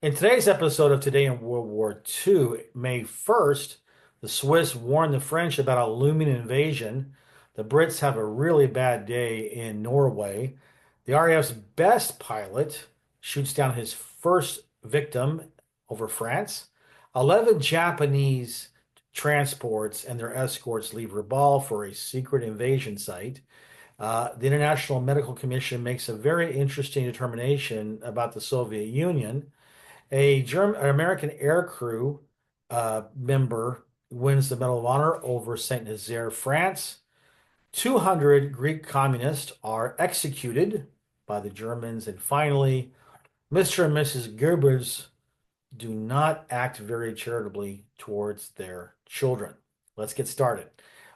In today's episode of Today in World War II, May 1st, the Swiss warn the French about a looming invasion. The Brits have a really bad day in Norway. The RAF's best pilot shoots down his first victim over France. 11 Japanese transports and their escorts leave Rabaul for a secret invasion site. The International Medical Commission makes a very interesting determination about the Soviet Union. An American aircrew member wins the Medal of Honor over St Nazaire, France. 200 Greek communists are executed by the Germans. And finally, Mr. and Mrs. Goebbels do not act very charitably towards their children. Let's get started.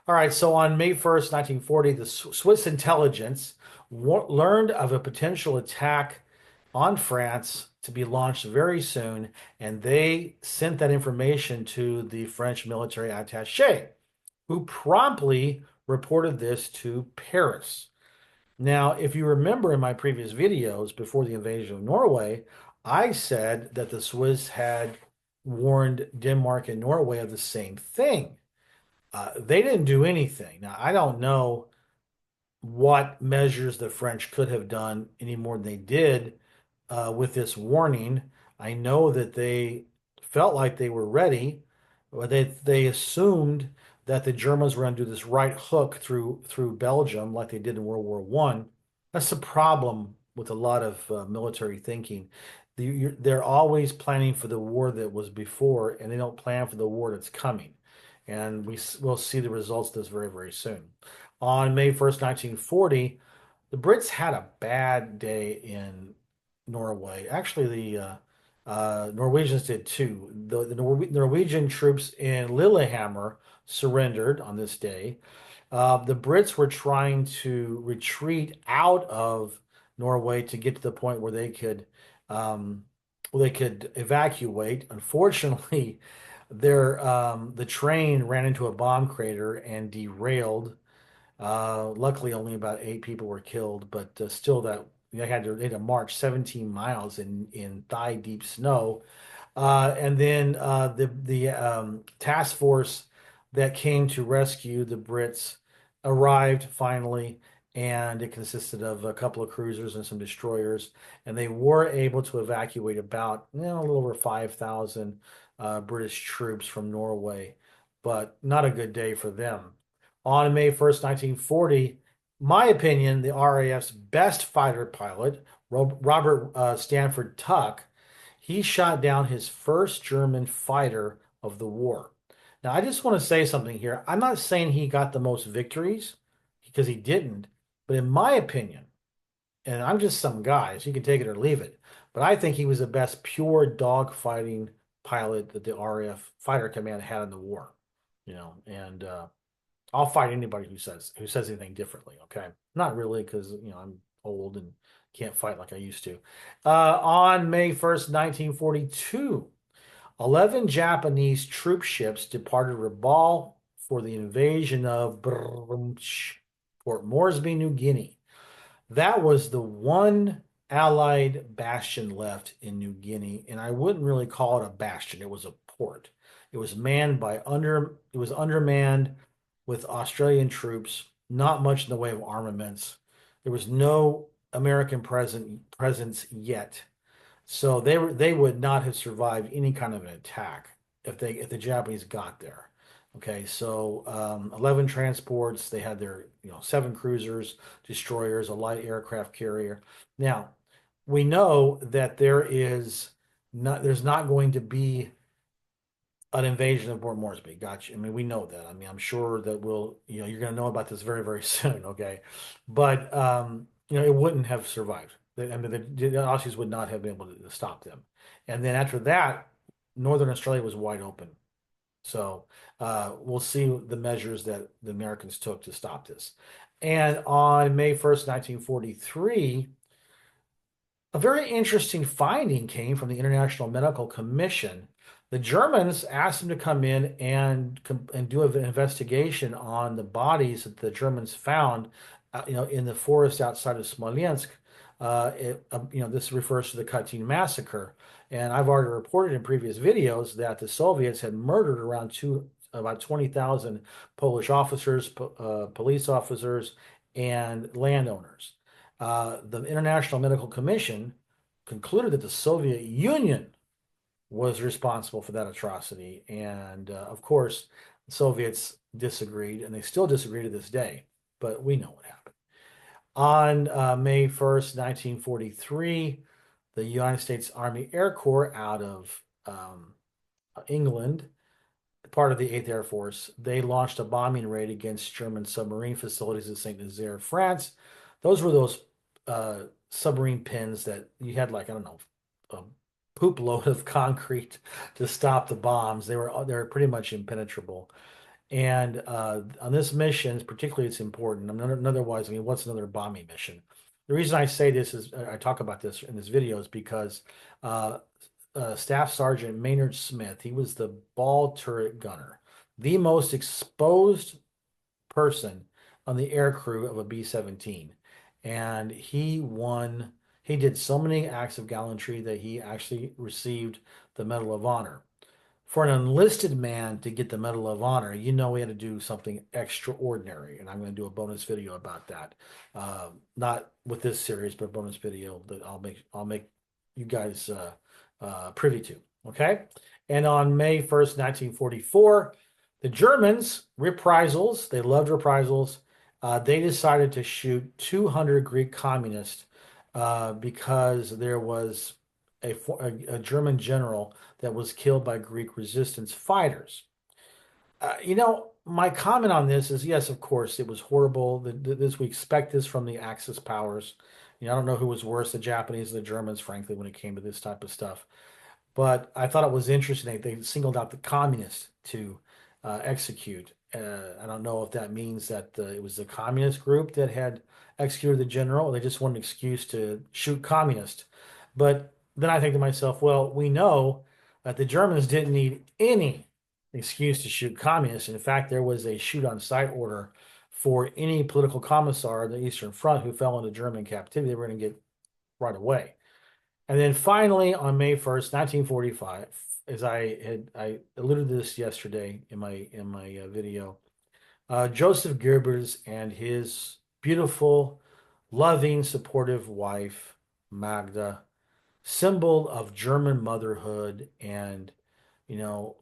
All right, so on May 1st, 1940, the Swiss intelligence learned of a potential attack on France to be launched very soon, and they sent that information to the French military attaché, who promptly reported this to Paris. Now, if you remember in my previous videos before the invasion of Norway, I said that the Swiss had warned Denmark and Norway of the same thing. They didn't do anything. Now, I don't know what measures the French could have done any more than they did with this warning. I know that they felt like they were ready, but they assumed that the Germans were going to do this right hook through Belgium like they did in World War One. That's the problem with a lot of military thinking. They're always planning for the war that was before, and they don't plan for the war that's coming. And we'll see the results of this very, very soon. On May 1st, 1940, the Brits had a bad day in Norway. Actually, the Norwegians did too. The Norwegian troops in Lillehammer surrendered on this day. The Brits were trying to retreat out of Norway to get to the point where they could evacuate. Unfortunately, the train ran into a bomb crater and derailed. Luckily, only about 8 people were killed, but still, that they had to march 17 miles in thigh-deep snow. And then the task force that came to rescue the Brits arrived finally, and it consisted of a couple of cruisers and some destroyers, and they were able to evacuate about a little over 5,000 British troops from Norway, but not a good day for them. On May 1st, 1940, my opinion, the RAF's best fighter pilot, Robert Stanford Tuck, he shot down his first German fighter of the war. Now, I just want to say something here. I'm not saying he got the most victories because he didn't, but in my opinion, and I'm just some guy, so you can take it or leave it, but I think he was the best pure dogfighting pilot that the RAF fighter command had in the war. And I'll fight anybody who says anything differently. Okay, not really, because I'm old and can't fight like I used to. On May 1st, 1942, 11 Japanese troop ships departed Rabaul for the invasion of Port Moresby, New Guinea. That was the one Allied bastion left in New Guinea, and I wouldn't really call it a bastion. It was a port. It was undermanned with Australian troops, not much in the way of armaments. There was no American presence yet. So they would not have survived any kind of an attack if the Japanese got there. Okay, so 11 transports. They had their 7 cruisers, destroyers, a light aircraft carrier. Now we know that there's not going to be an invasion of Port Moresby. Gotcha. I mean, we know that. I mean, I'm sure that you're going to know about this very, very soon. Okay. But, it wouldn't have survived. I mean, the Aussies would not have been able to stop them. And then after that, Northern Australia was wide open. So we'll see the measures that the Americans took to stop this. And on May 1st, 1943, a very interesting finding came from the International Medical Commission. The Germans asked them to come in and do an investigation on the bodies that the Germans found, in the forest outside of Smolensk. This refers to the Katyn Massacre. And I've already reported in previous videos that the Soviets had murdered about 20,000 Polish officers, police officers, and landowners. The International Medical Commission concluded that the Soviet Union was responsible for that atrocity. And of course, the Soviets disagreed, and they still disagree to this day, but we know what happened. On May 1st, 1943, the United States Army Air Corps out of England, part of the 8th Air Force, they launched a bombing raid against German submarine facilities in St Nazaire, France. Those were those submarine pins that you had, like, I don't know, a poop load of concrete to stop the bombs. They were pretty much impenetrable. And on this mission, particularly, it's important. I mean, otherwise, I mean, what's another bombing mission? The reason I say this is I talk about this in this video is because uh, Staff Sergeant Maynard Smith, he was the ball turret gunner, the most exposed person on the air crew of a B-17. And he did so many acts of gallantry that he actually received the Medal of Honor. For an enlisted man to get the Medal of Honor, he had to do something extraordinary, and I'm going to do a bonus video about that. Not with this series, but a bonus video that I'll make you guys privy to. Okay, and on May 1st, 1944, the Germans reprisals. They loved reprisals. They decided to shoot 200 Greek communists because there was a German general that was killed by Greek resistance fighters. My comment on this is yes, of course, it was horrible. We expect this from the Axis powers. I don't know who was worse, the Japanese or the Germans, frankly, when it came to this type of stuff. But I thought it was interesting they singled out the communists to execute. I don't know if that means that it was the communist group that had executed the general, or they just wanted an excuse to shoot communists. But then I think to myself, well, we know that the Germans didn't need any excuse to shoot communists. In fact, there was a shoot on sight order for any political commissar on the Eastern Front who fell into German captivity. They were going to get right away. And then finally, on May 1st, 1945, as I alluded to this yesterday in my video, Joseph Goebbels and his beautiful, loving, supportive wife, Magda, symbol of German motherhood and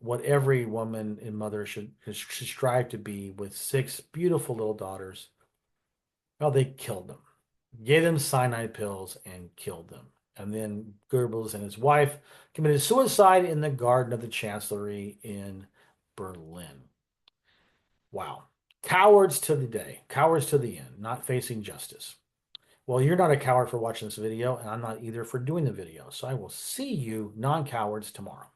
what every woman and mother should strive to be, with 6 beautiful little daughters. Well, they killed them, gave them cyanide pills, and killed them. And then Goebbels and his wife committed suicide in the garden of the Chancellery in Berlin. Wow. Cowards to the day, cowards to the end, not facing justice. Well, you're not a coward for watching this video, and I'm not either for doing the video. So I will see you non-cowards tomorrow.